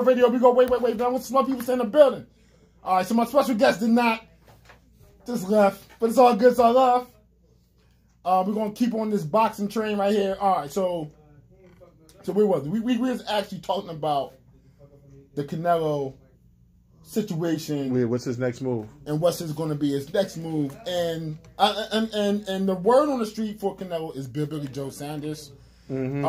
Radio, we go, wait. I want some more people in the building. All right, so my special guest did not just left, but it's all good, it's all love. We're going to keep on this boxing train right here. All right, so where was it? We was actually talking about the Canelo situation. Wait, what's his next move? And what's going to be his next move. And the word on the street for Canelo is Billy Joe Sanders. Mm-hmm.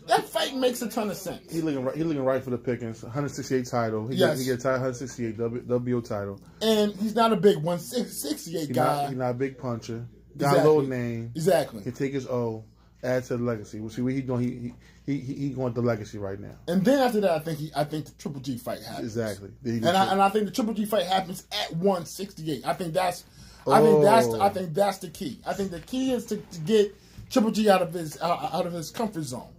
That fight makes a ton of sense. He looking right for the pickings. 168 title. He gets 168 WBO title. And he's not a big 168 guy. He's not a big puncher. Got a little name. Exactly. Can take his O. Add to the legacy. We'll see what he's doing. He going the legacy right now. And then after that, I think the Triple G fight happens. Exactly. And I think the Triple G fight happens at 168. I think that's the key. I think the key is to get Triple G out of his comfort zone.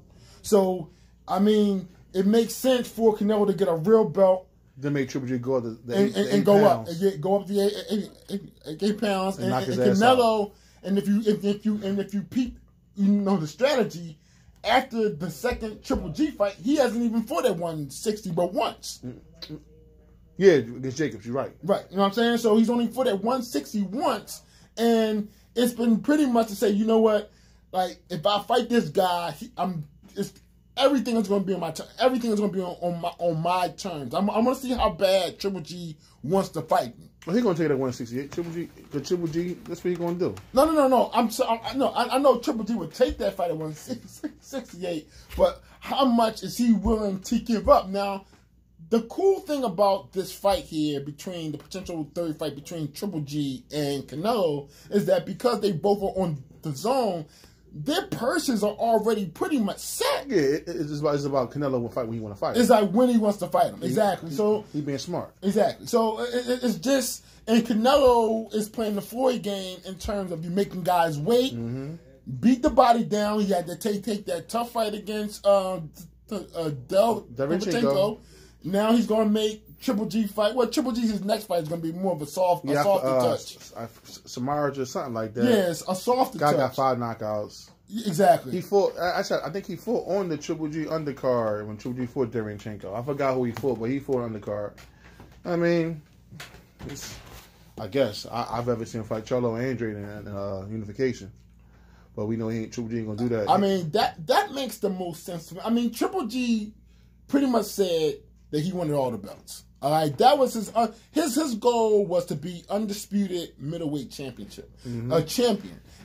So, I mean, it makes sense for Canelo to get a real belt. Then make Triple G go up and go up the 8 pounds and knock his Canelo. ass out. And if you peep, the strategy after the second Triple G fight, he hasn't even fought at 160 but once. Yeah, against Jacobs, you're right. Right, you know what I'm saying? So he's only fought at 160 once, and it's been pretty much to say, you know what? Like, if I fight this guy, everything is going to be on my everything is going to be on my terms. I'm going to see how bad Triple G wants to fight me. Well, he's going to take it at 168. Triple G, that's what he's going to do. No. I know Triple G would take that fight at 168, but how much is he willing to give up? Now, the cool thing about this fight here, between the potential third fight between Triple G and Canelo, is that because they both are on the zone, their purses are already pretty much set. Yeah, it's about Canelo will fight when he want to fight. It's like when he wants to fight him. Exactly. So he's being smart. Exactly. So it's just, and Canelo is playing the Floyd game in terms of you making guys wait, beat the body down. He had to take that tough fight against Derevchenko. Now he's going to make Triple G fight. Well, Triple G's next fight is going to be more of a softer touch. Samaraj or something like that. Yes, a softer touch. Guy got 5 knockouts. Exactly. He fought. I think he fought on the Triple G undercard when Triple G fought Derevchenko. I forgot who he fought, but he fought undercard. I mean, I guess I've ever seen him fight Charlo Andre in unification, but we know Triple G ain't gonna do that. I mean, that makes the most sense to me. I mean, Triple G pretty much said that he wanted all the belts. All right, that was his goal was to be undisputed middleweight champion,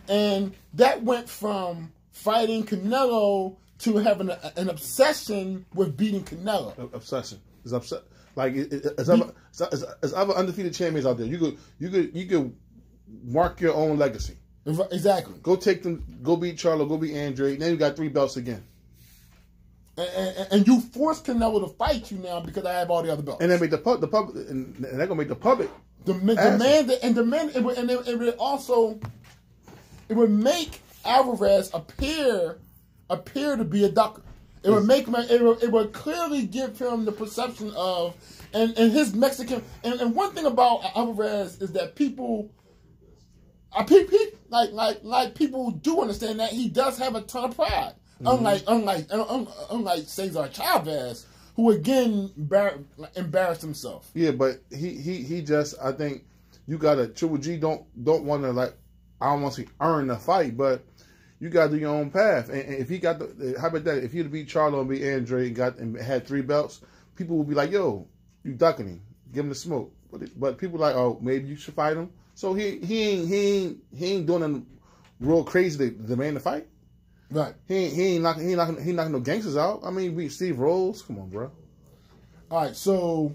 and that went from fighting Canelo to having an obsession with beating Canelo. Obsession is upset. Like as other undefeated champions out there, you could mark your own legacy. Exactly. Go take them. Go beat Charlo. Go beat Andre. Now you got 3 belts again. And you force Canelo to fight you now because I have all the other belts. And then make the public, and they're gonna make the public demand. It would make Alvarez appear to be a ducker. It would make it would clearly give him the perception of and his Mexican and one thing about Alvarez is that people people do understand that he does have a ton of pride. Unlike Cesar Chavez, who again embarrassed himself. Yeah, but he just, I think you gotta, Triple G don't want to, like, I don't want to say earn the fight, but you gotta do your own path. And if he got how about that? If he'd beat Charlo and beat Andre and had 3 belts, people would be like, "Yo, you ducking him? Give him the smoke." But people are like, "Oh, maybe you should fight him." So he ain't doing nothing real crazy to demand the fight. Right. He ain't knocking no gangsters out. I mean, beat Steve Rolls. Come on, bro. All right, so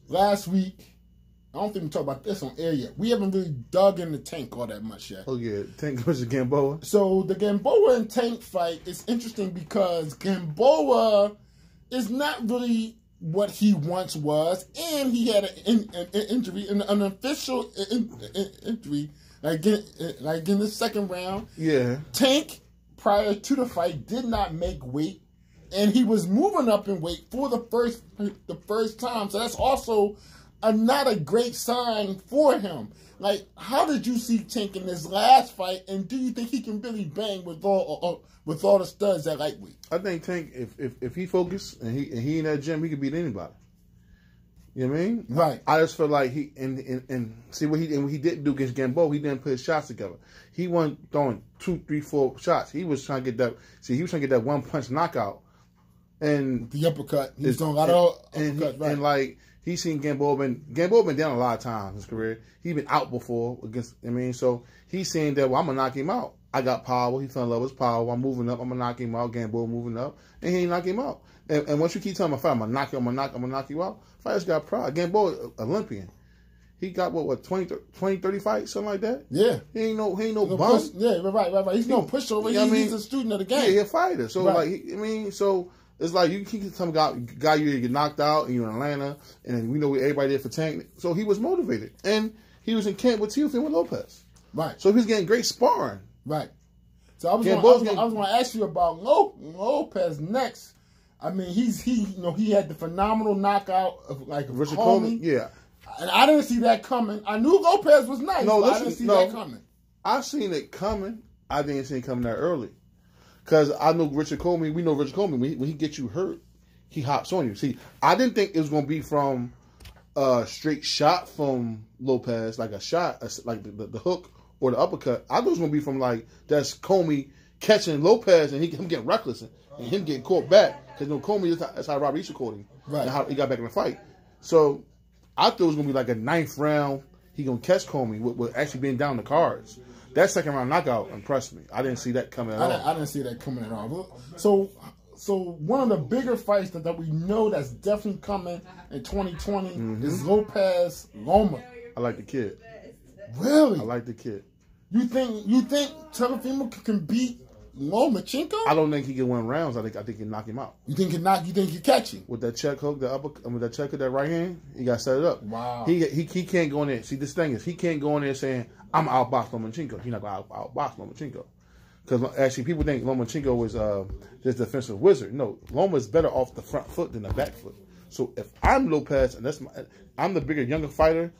last week, I don't think we talked about this on air yet. We haven't really dug in the Tank all that much yet. Oh yeah, Tank versus Gamboa. So the Gamboa and Tank fight is interesting because Gamboa is not really what he once was, and he had an injury, an official injury. Like in the second round, yeah. Tank, prior to the fight, did not make weight, and he was moving up in weight for the first time. So that's also not a great sign for him. Like, how did you see Tank in this last fight, and do you think he can really bang with all the studs at lightweight? I think Tank, if he focused and he in that gym, he could beat anybody. You know what I mean? Right. I just feel like he and see what he didn't do against Gamboa. He didn't put his shots together. He wasn't throwing 2, 3, 4 shots. He was trying to get that. See, he was trying to get that one punch knockout, and the uppercut. He was doing a lot of uppercuts, right? And like he's seen Gamboa been down a lot of times in his career. He's been out before against. I mean, so he's saying that, well, I'm gonna knock him out. I got power. He fell in love with his power. I'm moving up. I'm gonna knock him out. Gamboa moving up, and he ain't knock him out. And once you keep telling him, I'm gonna knock you, I'm gonna knock you out. Fighters got pride. Gamboa, Olympian. He got what 20, 30 fights, something like that. Yeah. He ain't no bum. Yeah, right. He's no pushover. He's a student of the game. Yeah, he's a fighter. So right. So it's like you keep some guy you get knocked out, and you're in Atlanta, and we know everybody there for Tank. So he was motivated, and he was in camp with Teofimo with Lopez. Right. So he was getting great sparring. Right. So I was going to ask you about Lopez next. I mean, he had the phenomenal knockout of like Richard Coleman. Yeah. And I didn't see that coming. I knew Lopez was nice, but I didn't see that coming. I seen it coming. I didn't see it coming that early. Because I know Richard Coleman. We know Richard Coleman. When he gets you hurt, he hops on you. See, I didn't think it was going to be from a straight shot from Lopez, like a shot, like the hook or the uppercut. I thought it was going to be from like that's Comey catching Lopez and him getting reckless and him getting caught back. Because Comey, that's how Robert Easter caught him. Right. And how he got back in the fight. So I thought it was going to be like a 9th round. He going to catch Comey with actually being down the cards. That 2nd round knockout impressed me. I didn't see that coming at all. I didn't see that coming at all. So one of the bigger fights that we know that's definitely coming in 2020 is Lopez Loma. I like the kid. Really? I like the kid. You think Teofimo can beat Lomachenko? I don't think he can win rounds. I think he can knock him out. You think he can catch him with that check hook, that check hook, that right hand? He got to set it up. Wow. He can't go in there. See, this thing is he can't go in there saying I'm outbox Lomachenko. He's not going to outbox Lomachenko. Because actually, people think Lomachenko was this defensive wizard. No, Loma is better off the front foot than the back foot. So if I'm Lopez and I'm the bigger, younger fighter.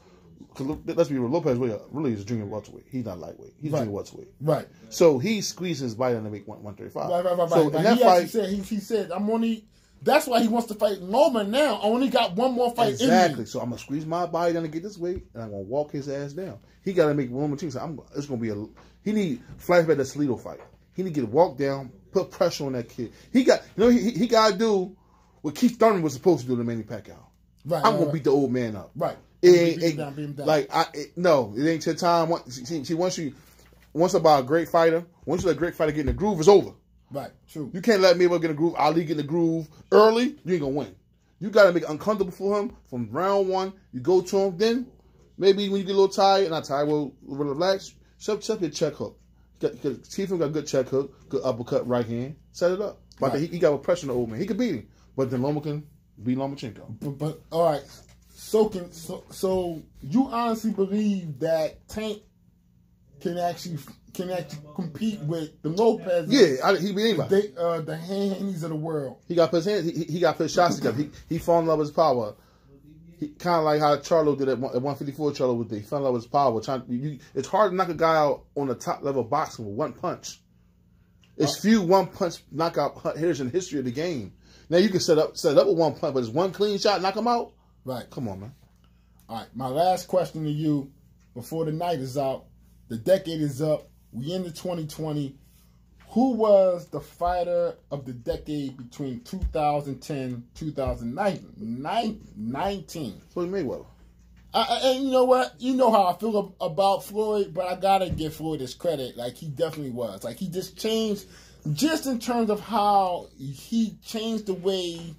Let's be real, Lopez really is junior welterweight. He's not lightweight. He's junior welterweight. Right. So he squeezes his bite in to make 135. Right. So in that fight, he said, I'm only. That's why he wants to fight Loma now. I only got one more fight in me. Exactly. So I'm gonna squeeze my body down to get this weight, and I'm gonna walk his ass down. He got to make Lomachenko. It's gonna be he need flashback the Salido fight. He need to get walked down, put pressure on that kid. He got to do what Keith Thurman was supposed to do to Manny Pacquiao. Right. I'm gonna beat the old man up. Right. Beat him down. Like no, it ain't your time. See, once about a great fighter, once you let a great fighter get in the groove, it's over. Right, true. You can't let me get in the groove. Ali get in the groove early. You ain't gonna win. You gotta make it uncomfortable for him from round 1. You go to him, then maybe when you get a little tired, and not tired, well, relax. Set your check hook. Teofimo got a good check hook, good uppercut, right hand. Set it up. But right. He got a pressure on the old man. He could beat him, but then Loma can beat Lomachenko. But all right. So you honestly believe that Tank can actually compete with the Lopez? Yeah, he beat anybody. The Haney's of the world. He got put his hands. He got put shots together. He fell in love with his power. Kind of like how Charlo did at 154. Charlo he fell in love with his power. It's hard to knock a guy out on the top level of boxing with one punch. It's few one punch knockout hitters in the history of the game. Now you can set up with one punch, but it's one clean shot, knock him out. Right. Come on, man. All right. My last question to you before the night is out. The decade is up. We into 2020. Who was the fighter of the decade between 2010 and 2019? Floyd Mayweather. And you know what? You know how I feel about Floyd, but I got to give Floyd his credit. Like, he definitely was. Like, he just changed, just in terms of how he changed the way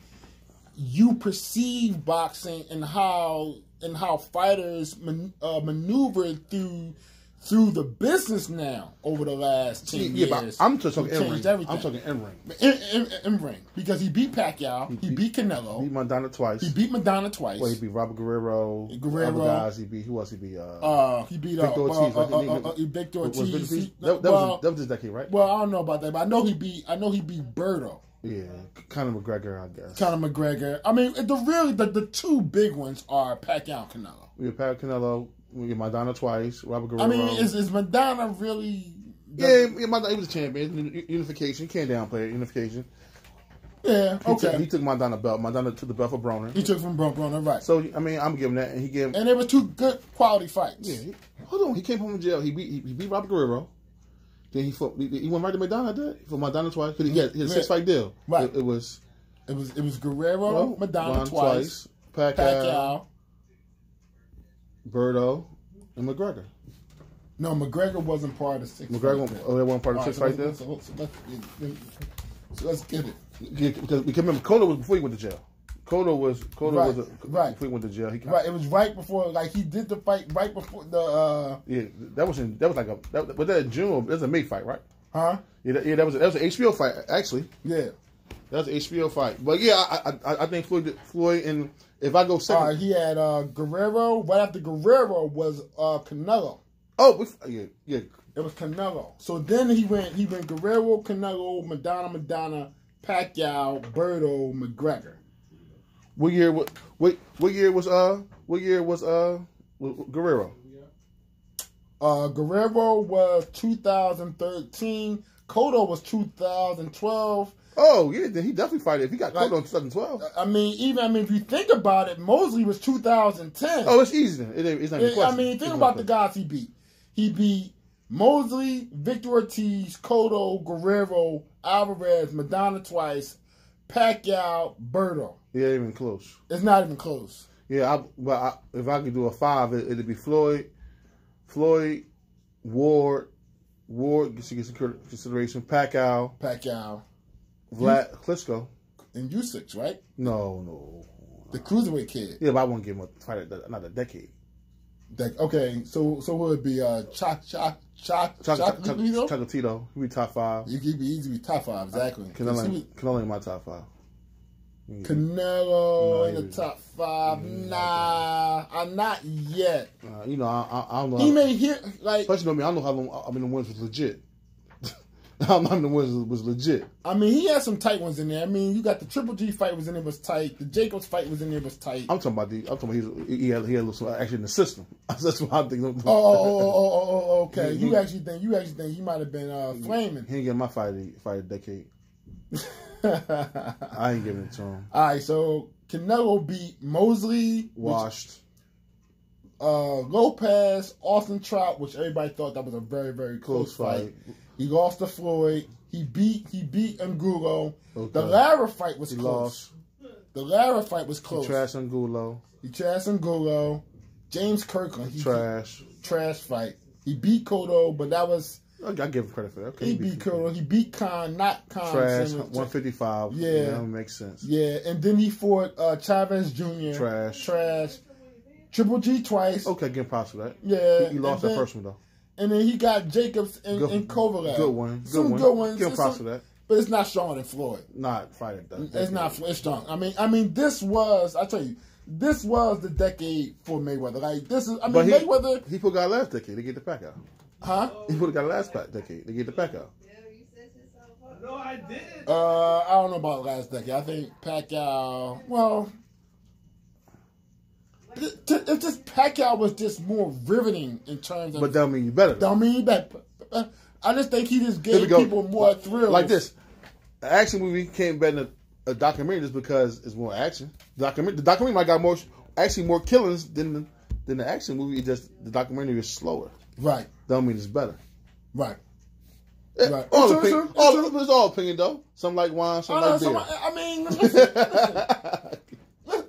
you perceive boxing and how fighters maneuver through the business now over the last 10 years. But I'm just talking in-ring. I'm talking in-ring. In-ring. Because he beat Pacquiao. He beat Canelo. He beat Madonna twice. Well, he beat Robert Guerrero. Other guys. Who else he beat? He beat Victor Ortiz. That was his decade, right? Well, I don't know about that, but I know he beat Berto. Yeah, Conor McGregor, I guess. Conor McGregor. I mean, the two big ones are Pacquiao and Canelo. We have Pat Canelo. We get Madonna twice. Robert Guerrero. I mean, is Madonna really? Yeah, Madonna, he was a champion. Unification. You can't downplay it. Unification. Yeah, okay. He took Madonna belt. Madonna took the belt for Broner. He took from Broner, right. So, I mean, I'm giving that. And they were two good quality fights. Yeah. Hold on. He came home from jail. He beat Robert Guerrero. Then he went right to Madonna, did for Madonna twice. Because he had a 6-fight deal. Right. It was Guerrero, Madonna twice. Pacquiao. Berto. And McGregor. No, McGregor wasn't part of the 6 McGregor, they weren't part of the 6-fight deal? So let's get it. Because remember, Cotto was before he went to jail. Cotto was right. before he went to jail. Right, it was right before, like he did the fight right before the. Yeah, that was that in June. That was a May fight, right? Huh? Yeah, that was an HBO fight actually. Yeah, that was an HBO fight. But yeah, I think Floyd and if I go second, he had Guerrero. Right after Guerrero was Canelo. Oh, yeah. It was Canelo. So then he went Guerrero, Canelo, Madonna, Pacquiao, Berto, McGregor. What year was Guerrero? Guerrero was 2013. Cotto was 2012. Oh yeah, then he definitely fought if he got Cotto in 2012. I mean, if you think about it, Mosley was 2010. Oh, it's easy then. It's not a question. I mean, think about the guys he beat. He beat Mosley, Victor Ortiz, Cotto, Guerrero, Alvarez, Madonna twice, Pacquiao, Berto. Yeah, even close. It's not even close. Yeah, if I could do a 5, it'd be Floyd, Ward gets consideration, Pacquiao, Vlad Klitschko, and Usyk, right? No. The cruiserweight kid. Yeah, but I won't give him a fight another decade. Okay, so what would it be Chocolatito. He'd be top 5. He'd be easy to be top 5, exactly. Canelo in my top 5. Canelo in the top 5. Nah, not yet. I don't know. He may hit like. Especially me, I don't know how long. I mean, the wins was legit. How long the wins was legit. I mean, he had some tight ones in there. I mean, you got the Triple G fight was in there, was tight. The Jacobs fight was in there, was tight. I'm talking about he had a little action in the system. That's what I'm thinking. Okay. You actually think he might have been flaming. He ain't getting my fight a decade. I ain't giving it to him. All right, so Canelo beat Mosley, washed. Lopez, Austin Trout, which everybody thought that was a very, very close fight. He lost to Floyd. He beat Angulo. Okay. The Lara fight was close. The Lara fight was close. He trashed Angulo. James Kirkland. Trash fight. He beat Cotto, but that was. I give him credit for that. Okay, he beat Cotto. He beat Khan, not Khan. Trash, 155. Yeah, that makes sense. Yeah, and then he fought Chavez Jr. Trash. Triple G twice. Okay, give him props for that. Yeah. He lost that first one, though. And then he got Jacobs and Kovalev. Good one. Good ones. Give him props for that. But it's not stronger than Floyd. Not fighting that. It's not. It's strong. I mean, this was. I tell you, this was the decade for Mayweather. Like this is. I mean, Mayweather. He forgot last decade. They get the Pacquiao. Huh? He would have got last decade. They get the Pacquiao. No, I did. I don't know about last decade. I think Pacquiao. Well. It's just Pacquiao was just more riveting in terms of. But that don't mean you better. Don't mean you better. I just think he just gave people more thrills. Like this, an action movie came better than a documentary just because it's more action. The documentary might got more killings than the action movie. It just the documentary is slower. Right. Don't mean it's better. Right. Right. It's all opinion though. Some like wine, some like beer. I mean,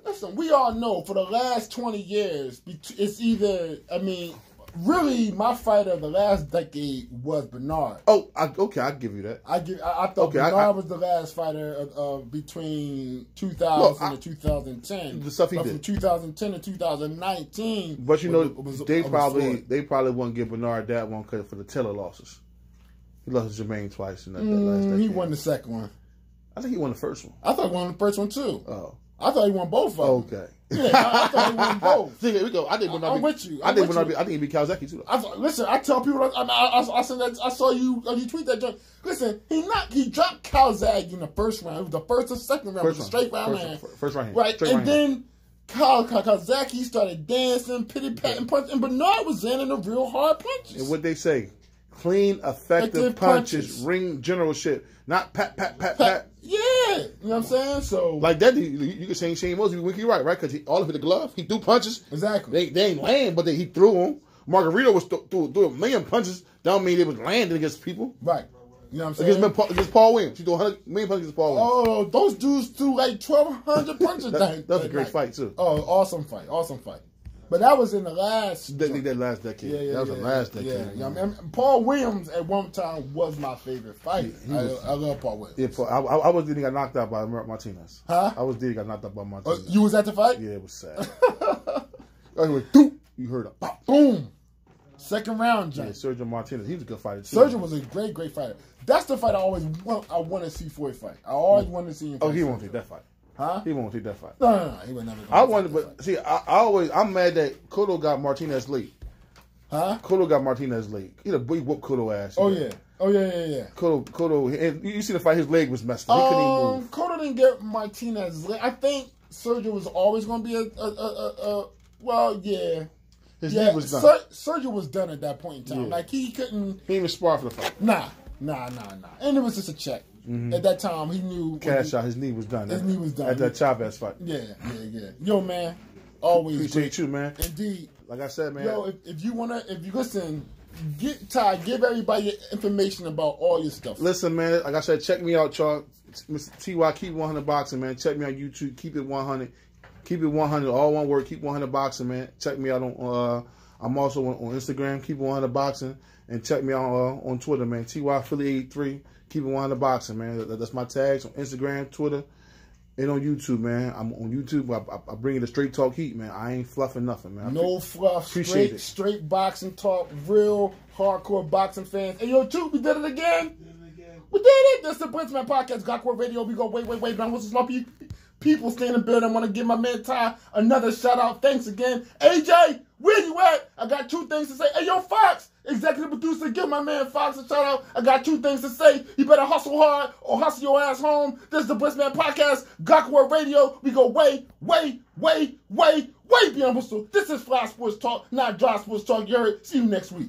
listen, we all know for the last 20 years, it's either, I mean, really, my fighter of the last decade was Bernard. Oh, okay, I'll give you that. I thought Bernard was the last fighter between 2000 and 2010. The stuff he did. From 2010 to 2019. But you know, they probably wouldn't give Bernard that one credit for the Taylor losses. He lost to Jermaine twice in that last decade. He won the second one. I think he won the first one. I thought he won the first one too. Oh. I thought he won both of them. Okay. Yeah, I thought he won both. See, here we go. I think I'm with you. I think it'd be Kawasaki too. Listen, I tell people. I saw you tweet that joint. Listen, he dropped Kawasaki in the first round. It was the first or second round. It was a straight round hand. First round hand. Right, straight and then Kawasaki started dancing, pity-patting, punching, and Bernard was landing the real hard punches. And what they say, clean, effective punches, ring general shit, not pat. Yeah, you know what I'm saying? So like that, you can say Shane Mosley, Wiki right? Because he all of the glove, he threw punches. Exactly. They ain't land, but he threw them. Margarito was threw a million punches. Don't mean it was landing against people. Right. You know what I'm saying? Against Paul Williams. He threw 100 million punches against Paul Williams. Oh, those dudes threw like 1,200 punches. That's a great fight, too. Oh, awesome fight. But that was in the last... That last decade. Yeah, that was the last decade. Yeah. I mean, Paul Williams at one time was my favorite fighter. I love Paul Williams. Yeah, I was he got knocked out by Martinez. Huh? I was he got knocked out by Martinez. You was at the fight? Yeah, it was sad. Anyway, you heard a boom. Second round, John. Yeah, Sergio Martinez. He was a good fighter too. Sergio was a great fighter. That's the fight I want to see Floyd fight. I always wanted to see him fight. Oh, he won't take that fight. Huh? He won't take that fight. No. He would never. I wanted, but see, I'm mad that Cotto got Martinez late. Huh? Cotto got Martinez late. He whooped Cotto ass. Oh yeah. Cotto, and you see the fight. His leg was messed up. He couldn't even move. Cotto didn't get Martinez late. I think Sergio was always going to be well, yeah. His knee was done. Sergio was done at that point in time. Yeah. Like he couldn't. He didn't even spar for the fight. Nah. And it was just a check. Mm-hmm. At that time, he knew. Cash out. His knee was done. His knee was done. At that Chavez fight. Yeah. Yo, man. Always appreciate you, man. Indeed. Like I said, man. Yo, if you listen, give everybody your information about all your stuff. Listen, man. Like I said, check me out, y'all. Mr. T.Y. Keep 100 Boxing, man. Check me on YouTube. Keep it 100. Keep it 100. All one word. Keep 100 Boxing, man. Check me out on. I'm also on Instagram. Keep it 100 Boxing, and check me out on Twitter, man. T.Y. Philly 83. Keep it 100 Boxing, man. That's my tags on Instagram, Twitter, and on YouTube, man. I'm on YouTube. I bring you the straight talk heat, man. I ain't fluffing nothing, man. No fluff. Straight boxing talk. Real hardcore boxing fans. Hey, yo, Troop, we did it again. We did it. That's the Princeman Podcast, Glocawear Radio. We go wait. Man, what's my people stay in the building? I want to give my man Ty another shout out. Thanks again. AJ, where you at? I got 2 things to say. Hey, yo, Fox, executive producer, give my man Fox a shout out. I got 2 things to say. You better hustle hard or hustle your ass home. This is the Princeman Podcast, Glocawear Radio. We go way beyond whistle. This is Fly Sports Talk, not Dry Sports Talk. You heard? See you next week.